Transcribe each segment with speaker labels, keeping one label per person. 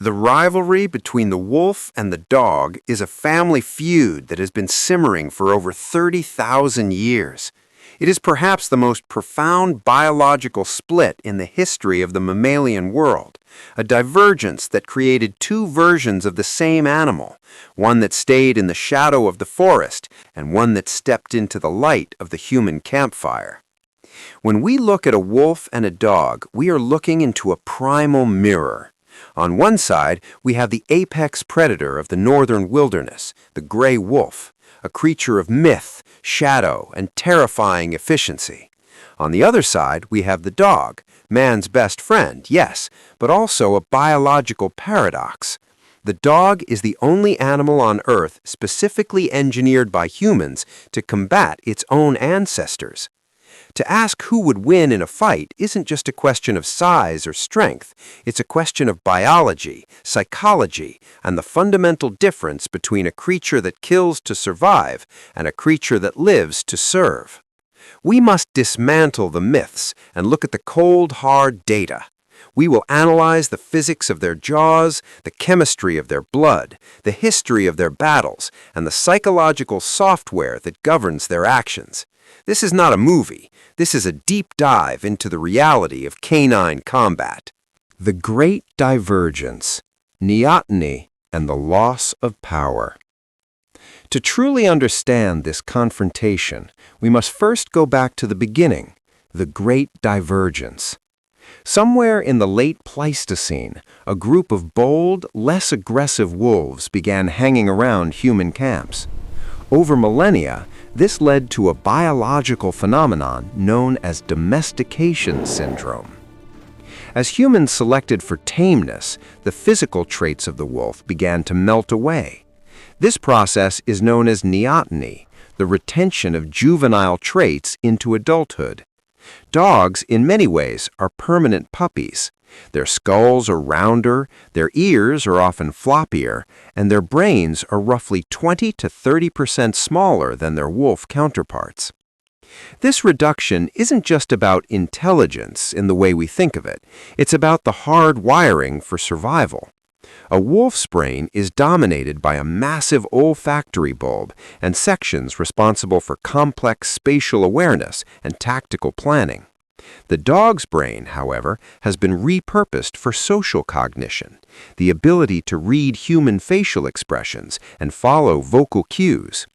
Speaker 1: The rivalry between the wolf and the dog is a family feud that has been simmering for over 30,000 years. It is perhaps the most profound biological split in the history of the mammalian world, a divergence that created two versions of the same animal, one that stayed in the shadow of the forest and one that stepped into the light of the human campfire. When we look at a wolf and a dog, we are looking into a primal mirror. On one side, we have the apex predator of the northern wilderness, the gray wolf, a creature of myth, shadow, and terrifying efficiency. On the other side, we have the dog, man's best friend, yes, but also a biological paradox. The dog is the only animal on Earth specifically engineered by humans to combat its own ancestors. To ask who would win in a fight isn't just a question of size or strength. It's a question of biology, psychology, and the fundamental difference between a creature that kills to survive and a creature that lives to serve. We must dismantle the myths and look at the cold, hard data. We will analyze the physics of their jaws, the chemistry of their blood, the history of their battles, and the psychological software that governs their actions. This is not a movie. This is a deep dive into the reality of canine combat. The Great Divergence, Neoteny, and the Loss of Power. To truly understand this confrontation, we must first go back to the beginning, the Great Divergence. Somewhere in the late Pleistocene, a group of bold, less aggressive wolves began hanging around human camps. Over millennia, this led to a biological phenomenon known as domestication syndrome. As humans selected for tameness, the physical traits of the wolf began to melt away. This process is known as neoteny, the retention of juvenile traits into adulthood. Dogs, in many ways, are permanent puppies. Their skulls are rounder, their ears are often floppier, and their brains are roughly 20 to 30% smaller than their wolf counterparts. This reduction isn't just about intelligence in the way we think of it. It's about the hard wiring for survival. A wolf's brain is dominated by a massive olfactory bulb and sections responsible for complex spatial awareness and tactical planning. The dog's brain, however, has been repurposed for social cognition, the ability to read human facial expressions and follow vocal cues.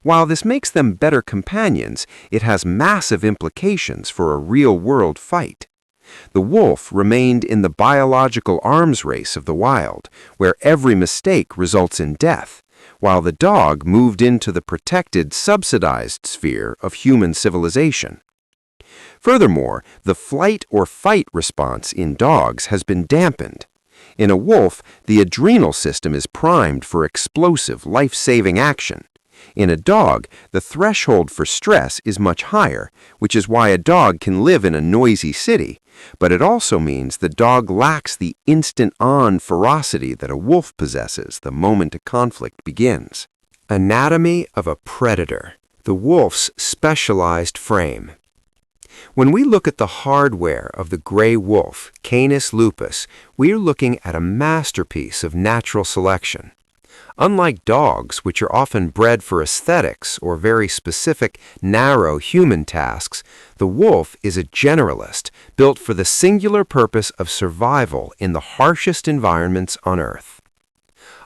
Speaker 1: While this makes them better companions, it has massive implications for a real-world fight. The wolf remained in the biological arms race of the wild, where every mistake results in death, while the dog moved into the protected, subsidized sphere of human civilization. Furthermore, the flight or fight response in dogs has been dampened. In a wolf, the adrenal system is primed for explosive, life-saving action. In a dog, the threshold for stress is much higher, which is why a dog can live in a noisy city, but it also means the dog lacks the instant-on ferocity that a wolf possesses the moment a conflict begins. Anatomy of a predator, the wolf's specialized frame. When we look at the hardware of the gray wolf, Canis lupus, we are looking at a masterpiece of natural selection. Unlike dogs, which are often bred for aesthetics or very specific, narrow human tasks, the wolf is a generalist built for the singular purpose of survival in the harshest environments on Earth.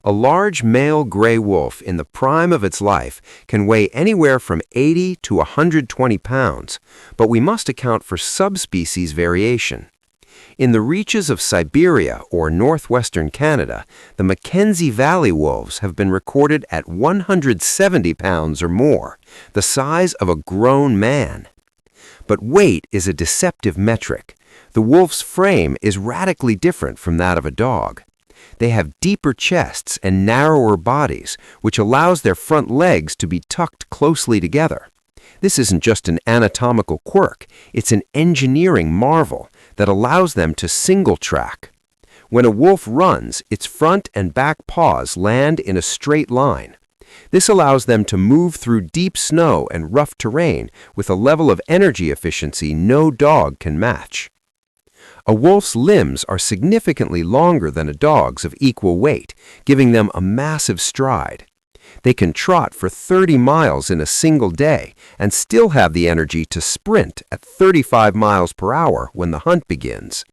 Speaker 1: A large male gray wolf in the prime of its life can weigh anywhere from 80 to 120 pounds, but we must account for subspecies variation. In the reaches of Siberia or northwestern Canada, the Mackenzie Valley wolves have been recorded at 170 pounds or more, the size of a grown man. But weight is a deceptive metric. The wolf's frame is radically different from that of a dog. They have deeper chests and narrower bodies, which allows their front legs to be tucked closely together. This isn't just an anatomical quirk, it's an engineering marvel that allows them to single track. When a wolf runs, its front and back paws land in a straight line. This allows them to move through deep snow and rough terrain with a level of energy efficiency no dog can match. A wolf's limbs are significantly longer than a dog's of equal weight, giving them a massive stride. They can trot for 30 miles in a single day and still have the energy to sprint at 35 miles per hour when the hunt begins.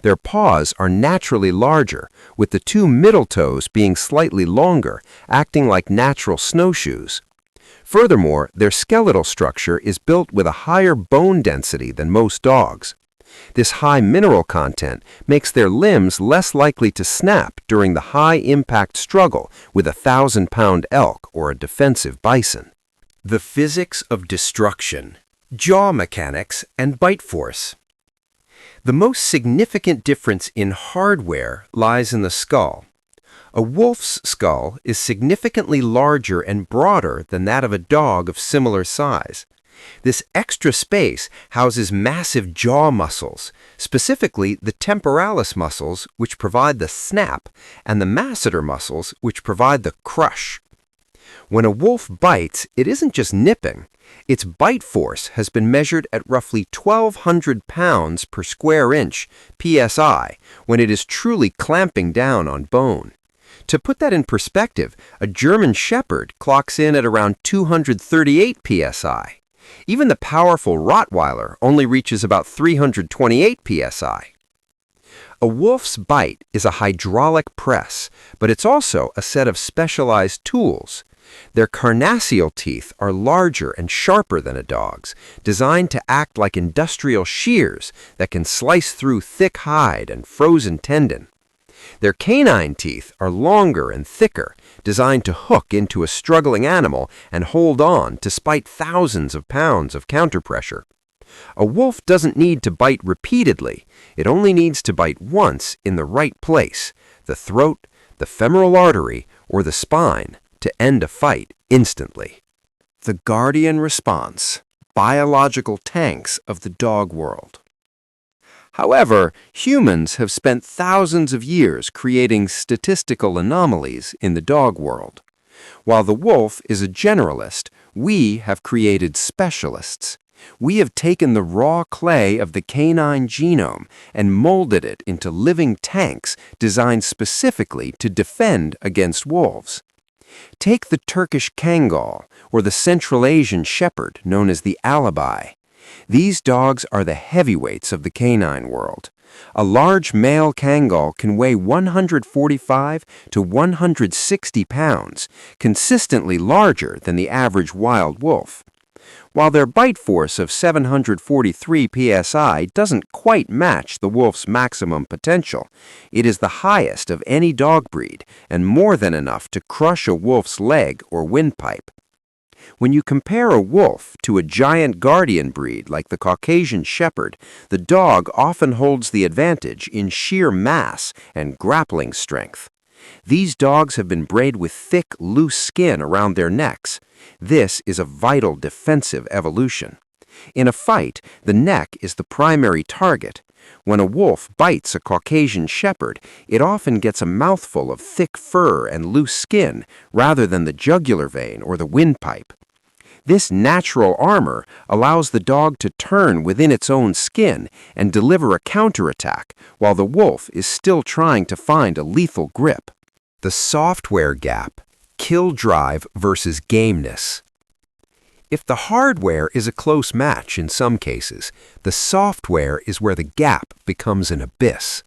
Speaker 1: Their paws are naturally larger, with the two middle toes being slightly longer, acting like natural snowshoes. Furthermore, their skeletal structure is built with a higher bone density than most dogs. This high mineral content makes their limbs less likely to snap during the high-impact struggle with a 1,000-pound elk or a defensive bison. The physics of destruction, jaw mechanics, and bite force. The most significant difference in hardware lies in the skull. A wolf's skull is significantly larger and broader than that of a dog of similar size. This extra space houses massive jaw muscles, specifically the temporalis muscles, which provide the snap, and the masseter muscles, which provide the crush. When a wolf bites, it isn't just nipping. Its bite force has been measured at roughly 1,200 pounds per square inch, psi, when it is truly clamping down on bone. To put that in perspective, a German Shepherd clocks in at around 238 psi. Even the powerful Rottweiler only reaches about 328 psi. A wolf's bite is a hydraulic press, but it's also a set of specialized tools. Their carnassial teeth are larger and sharper than a dog's, designed to act like industrial shears that can slice through thick hide and frozen tendon. Their canine teeth are longer and thicker, designed to hook into a struggling animal and hold on despite thousands of pounds of counterpressure. A wolf doesn't need to bite repeatedly. It only needs to bite once in the right place, the throat, the femoral artery, or the spine, to end a fight instantly. The guardian response, biological tanks of the dog world. However, humans have spent thousands of years creating statistical anomalies in the dog world. While the wolf is a generalist, we have created specialists. We have taken the raw clay of the canine genome and molded it into living tanks designed specifically to defend against wolves. Take the Turkish Kangal or the Central Asian Shepherd, known as the Alibi. These dogs are the heavyweights of the canine world. A large male Kangal can weigh 145 to 160 pounds, consistently larger than the average wild wolf. While their bite force of 743 psi doesn't quite match the wolf's maximum potential, it is the highest of any dog breed and more than enough to crush a wolf's leg or windpipe. When you compare a wolf to a giant guardian breed like the Caucasian Shepherd, the dog often holds the advantage in sheer mass and grappling strength. These dogs have been bred with thick, loose skin around their necks. This is a vital defensive evolution. In a fight, the neck is the primary target. When a wolf bites a Caucasian Shepherd, it often gets a mouthful of thick fur and loose skin rather than the jugular vein or the windpipe. This natural armor allows the dog to turn within its own skin and deliver a counterattack while the wolf is still trying to find a lethal grip. The software gap, kill drive versus gameness. If the hardware is a close match in some cases, the software is where the gap becomes an abyss.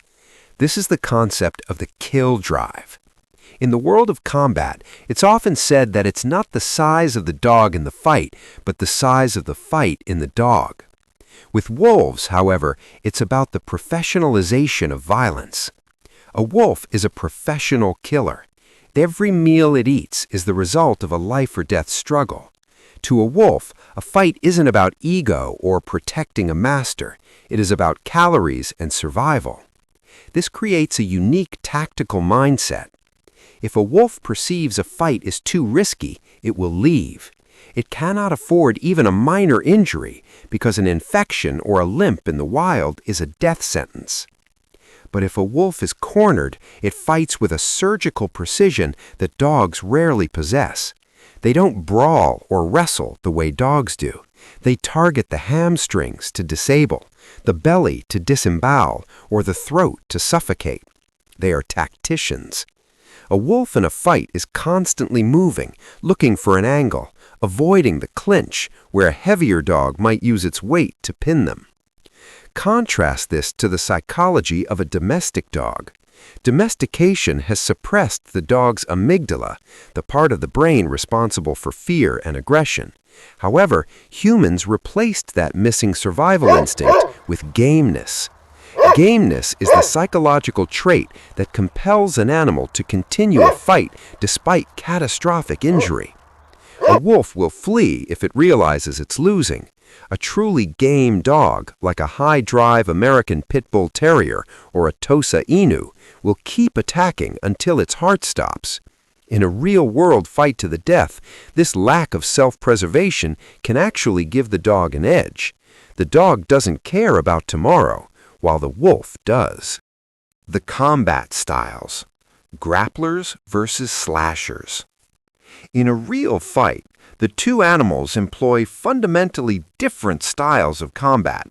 Speaker 1: This is the concept of the kill drive. In the world of combat, it's often said that it's not the size of the dog in the fight, but the size of the fight in the dog. With wolves, however, it's about the professionalization of violence. A wolf is a professional killer. Every meal it eats is the result of a life-or-death struggle. To a wolf, a fight isn't about ego or protecting a master. It is about calories and survival. This creates a unique tactical mindset. If a wolf perceives a fight is too risky, it will leave. It cannot afford even a minor injury because an infection or a limp in the wild is a death sentence. But if a wolf is cornered, it fights with a surgical precision that dogs rarely possess. They don't brawl or wrestle the way dogs do. They target the hamstrings to disable, the belly to disembowel, or the throat to suffocate. They are tacticians. A wolf in a fight is constantly moving, looking for an angle, avoiding the clinch where a heavier dog might use its weight to pin them. Contrast this to the psychology of a domestic dog. Domestication has suppressed the dog's amygdala, the part of the brain responsible for fear and aggression. However, humans replaced that missing survival instinct with gameness. Gameness is the psychological trait that compels an animal to continue a fight despite catastrophic injury. A wolf will flee if it realizes it's losing. A truly game dog, like a high-drive American Pit Bull Terrier or a Tosa Inu, will keep attacking until its heart stops. In a real-world fight to the death, this lack of self-preservation can actually give the dog an edge. The dog doesn't care about tomorrow, while the wolf does. The combat styles. Grapplers versus slashers. In a real fight, the two animals employ fundamentally different styles of combat.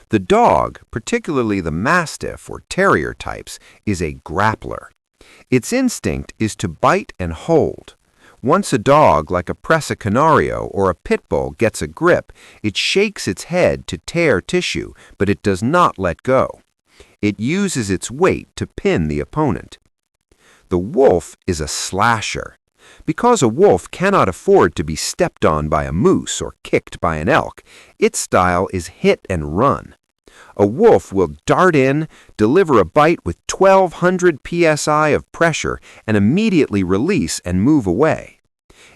Speaker 1: The dog, particularly the Mastiff or Terrier types, is a grappler. Its instinct is to bite and hold. Once a dog like a Presa Canario or a Pit Bull gets a grip, it shakes its head to tear tissue, but it does not let go. It uses its weight to pin the opponent. The wolf is a slasher. Because a wolf cannot afford to be stepped on by a moose or kicked by an elk, its style is hit and run. A wolf will dart in, deliver a bite with 1,200 psi of pressure, and immediately release and move away.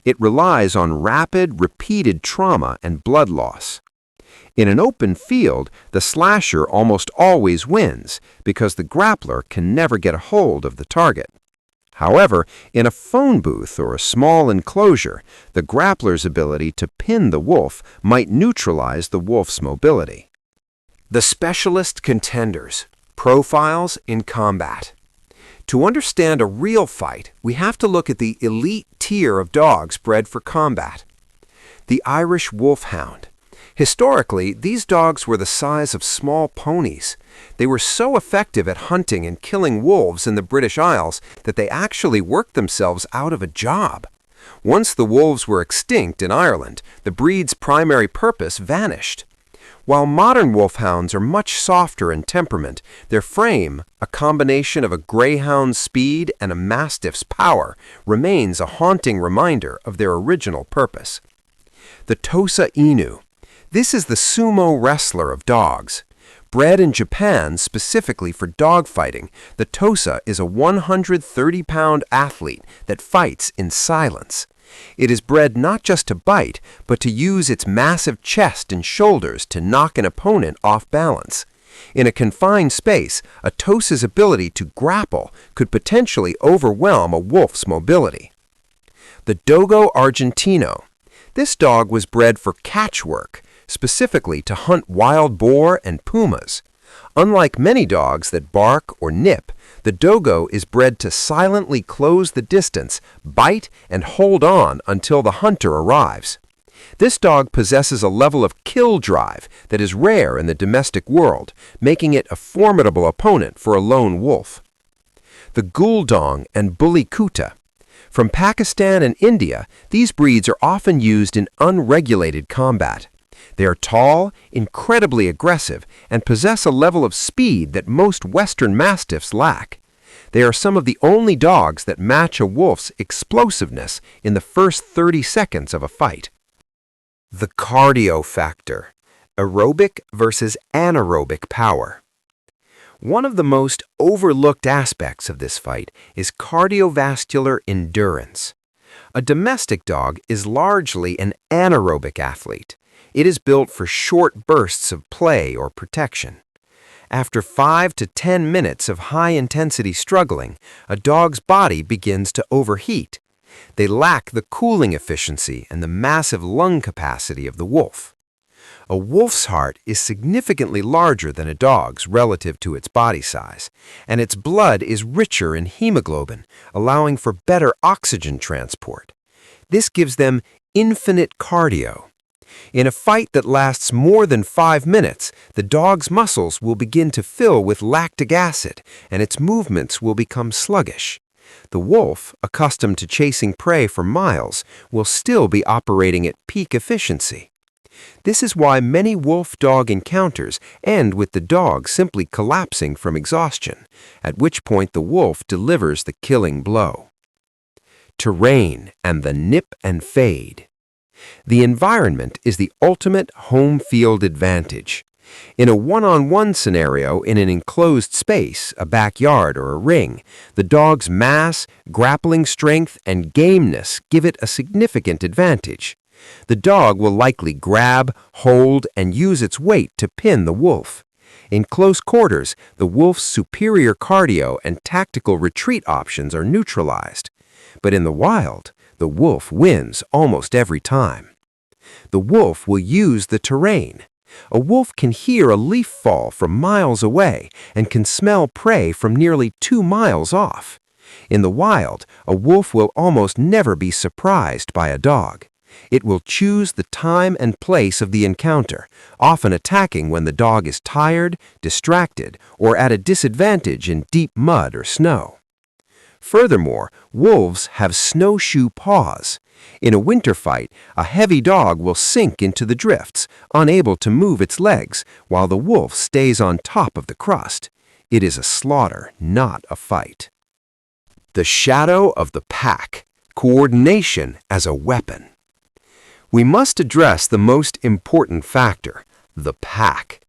Speaker 1: It relies on rapid, repeated trauma and blood loss. In an open field, the slasher almost always wins because the grappler can never get a hold of the target. However, in a phone booth or a small enclosure, the grappler's ability to pin the wolf might neutralize the wolf's mobility. The specialist contenders, profiles in combat. To understand a real fight, we have to look at the elite tier of dogs bred for combat. The Irish Wolfhound. Historically, these dogs were the size of small ponies. They were so effective at hunting and killing wolves in the British Isles that they actually worked themselves out of a job. Once the wolves were extinct in Ireland, the breed's primary purpose vanished. While modern wolfhounds are much softer in temperament, their frame, a combination of a greyhound's speed and a mastiff's power, remains a haunting reminder of their original purpose. The Tosa Inu. This is the sumo wrestler of dogs. Bred in Japan specifically for dogfighting, the Tosa is a 130-pound athlete that fights in silence. It is bred not just to bite, but to use its massive chest and shoulders to knock an opponent off balance. In a confined space, a Tosa's ability to grapple could potentially overwhelm a wolf's mobility. The Dogo Argentino. This dog was bred for catch work, specifically to hunt wild boar and pumas. Unlike many dogs that bark or nip, the Dogo is bred to silently close the distance, bite, and hold on until the hunter arrives. This dog possesses a level of kill drive that is rare in the domestic world, making it a formidable opponent for a lone wolf. The Guldong and Bully Kuta. From Pakistan and India, these breeds are often used in unregulated combat. They are tall, incredibly aggressive, and possess a level of speed that most Western Mastiffs lack. They are some of the only dogs that match a wolf's explosiveness in the first 30 seconds of a fight. The cardio factor, aerobic versus anaerobic power. One of the most overlooked aspects of this fight is cardiovascular endurance. A domestic dog is largely an anaerobic athlete. It is built for short bursts of play or protection. After 5 to 10 minutes of high-intensity struggling, a dog's body begins to overheat. They lack the cooling efficiency and the massive lung capacity of the wolf. A wolf's heart is significantly larger than a dog's relative to its body size, and its blood is richer in hemoglobin, allowing for better oxygen transport. This gives them infinite cardio. In a fight that lasts more than 5 minutes, the dog's muscles will begin to fill with lactic acid, and its movements will become sluggish. The wolf, accustomed to chasing prey for miles, will still be operating at peak efficiency. This is why many wolf-dog encounters end with the dog simply collapsing from exhaustion, at which point the wolf delivers the killing blow. Terrain and the nip and fade. The environment is the ultimate home field advantage. In a one-on-one scenario in an enclosed space, a backyard or a ring, the dog's mass, grappling strength, and gameness give it a significant advantage. The dog will likely grab, hold, and use its weight to pin the wolf. In close quarters, the wolf's superior cardio and tactical retreat options are neutralized. But in the wild, the wolf wins almost every time. The wolf will use the terrain. A wolf can hear a leaf fall from miles away and can smell prey from nearly 2 miles off. In the wild, a wolf will almost never be surprised by a dog. It will choose the time and place of the encounter, often attacking when the dog is tired, distracted, or at a disadvantage in deep mud or snow. Furthermore, wolves have snowshoe paws. In a winter fight, a heavy dog will sink into the drifts, unable to move its legs, while the wolf stays on top of the crust. It is a slaughter, not a fight. The shadow of the pack. Coordination as a weapon. We must address the most important factor, the pack.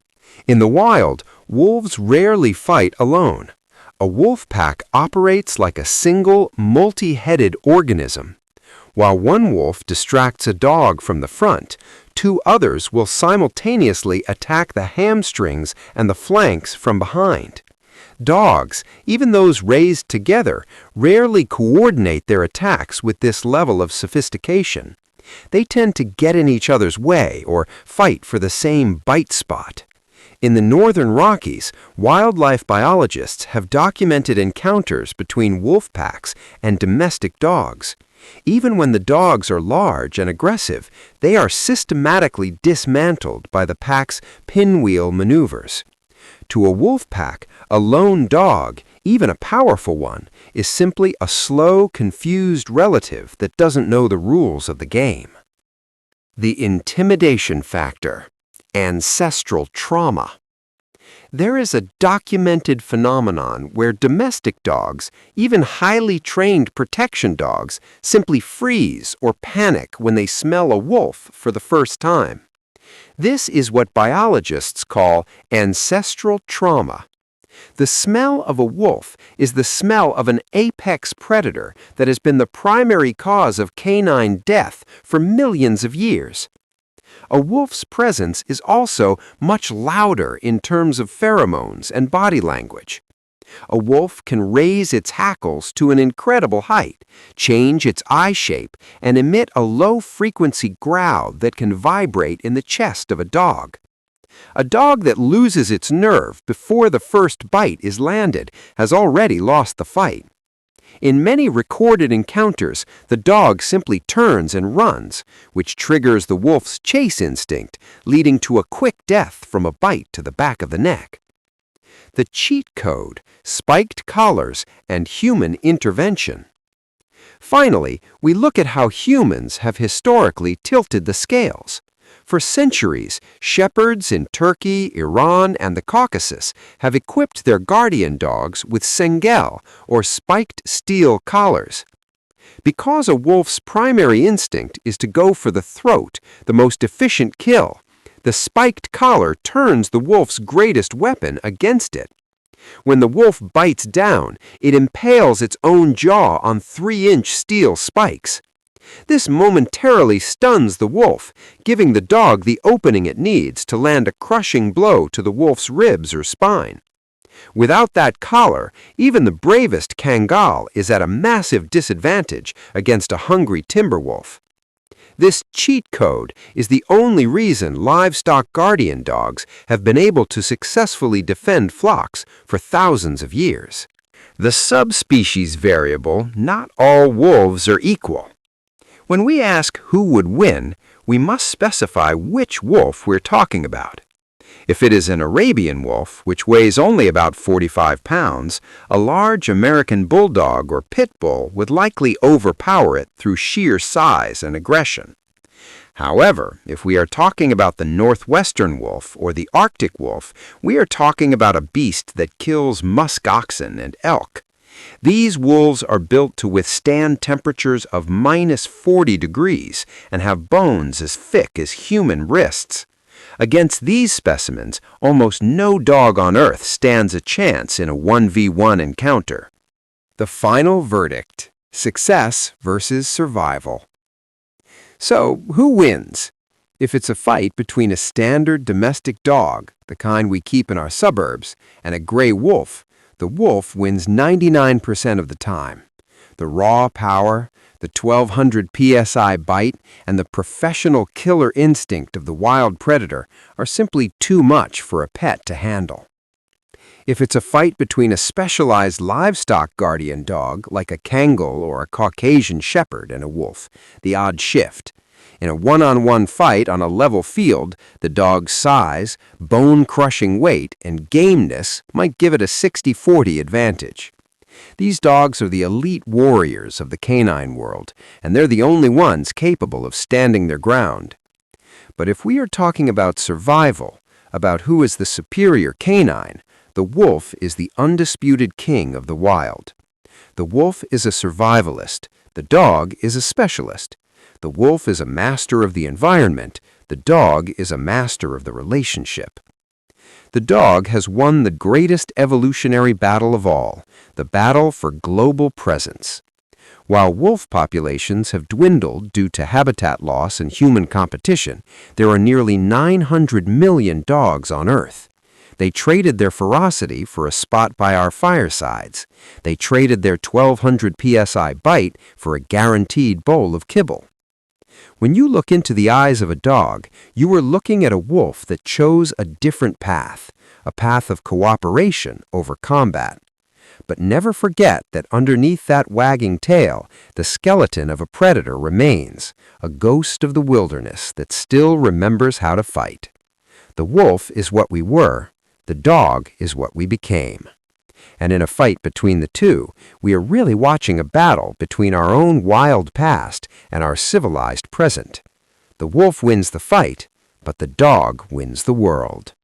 Speaker 1: In the wild, wolves rarely fight alone. A wolf pack operates like a single, multi-headed organism. While one wolf distracts a dog from the front, 2 others will simultaneously attack the hamstrings and the flanks from behind. Dogs, even those raised together, rarely coordinate their attacks with this level of sophistication. They tend to get in each other's way or fight for the same bite spot. In the northern Rockies, wildlife biologists have documented encounters between wolf packs and domestic dogs. Even when the dogs are large and aggressive, they are systematically dismantled by the pack's pinwheel maneuvers. To a wolf pack, a lone dog, even a powerful one, is simply a slow, confused relative that doesn't know the rules of the game. The intimidation factor. Ancestral trauma. There is a documented phenomenon where domestic dogs, even highly trained protection dogs, simply freeze or panic when they smell a wolf for the first time. This is what biologists call ancestral trauma. The smell of a wolf is the smell of an apex predator that has been the primary cause of canine death for millions of years. A wolf's presence is also much louder in terms of pheromones and body language. A wolf can raise its hackles to an incredible height, change its eye shape, and emit a low-frequency growl that can vibrate in the chest of a dog. A dog that loses its nerve before the first bite is landed has already lost the fight. In many recorded encounters, the dog simply turns and runs, which triggers the wolf's chase instinct, leading to a quick death from a bite to the back of the neck. The cheat code, spiked collars, and human intervention. Finally, we look at how humans have historically tilted the scales. For centuries, shepherds in Turkey, Iran, and the Caucasus have equipped their guardian dogs with sengel, or spiked steel collars. Because a wolf's primary instinct is to go for the throat, the most efficient kill, the spiked collar turns the wolf's greatest weapon against it. When the wolf bites down, it impales its own jaw on 3-inch steel spikes. This momentarily stuns the wolf, giving the dog the opening it needs to land a crushing blow to the wolf's ribs or spine. Without that collar, even the bravest kangal is at a massive disadvantage against a hungry timber wolf. This cheat code is the only reason livestock guardian dogs have been able to successfully defend flocks for thousands of years. The subspecies variable, not all wolves are equal. When we ask who would win, we must specify which wolf we're talking about. If it is an Arabian wolf, which weighs only about 45 pounds, a large American bulldog or pit bull would likely overpower it through sheer size and aggression. However, if we are talking about the northwestern wolf or the Arctic wolf, we are talking about a beast that kills musk oxen and elk. These wolves are built to withstand temperatures of -40 degrees and have bones as thick as human wrists. Against these specimens, almost no dog on Earth stands a chance in a 1v1 encounter. The final verdict: success versus survival. So, who wins? If it's a fight between a standard domestic dog, the kind we keep in our suburbs, and a gray wolf, the wolf wins 99% of the time. The raw power, the 1200 psi bite, and the professional killer instinct of the wild predator are simply too much for a pet to handle. If it's a fight between a specialized livestock guardian dog like a Kangal or a Caucasian Shepherd and a wolf, the odds shift. In a one-on-one fight on a level field, the dog's size, bone-crushing weight, and gameness might give it a 60-40 advantage. These dogs are the elite warriors of the canine world, and they're the only ones capable of standing their ground. But if we are talking about survival, about who is the superior canine, the wolf is the undisputed king of the wild. The wolf is a survivalist. The dog is a specialist. The wolf is a master of the environment. The dog is a master of the relationship. The dog has won the greatest evolutionary battle of all, the battle for global presence. While wolf populations have dwindled due to habitat loss and human competition, there are nearly 900 million dogs on Earth. They traded their ferocity for a spot by our firesides. They traded their 1200 psi bite for a guaranteed bowl of kibble. When you look into the eyes of a dog, you are looking at a wolf that chose a different path, a path of cooperation over combat. But never forget that underneath that wagging tail, the skeleton of a predator remains, a ghost of the wilderness that still remembers how to fight. The wolf is what we were. The dog is what we became. And in a fight between the two, we are really watching a battle between our own wild past and our civilized present. The wolf wins the fight, but the dog wins the world.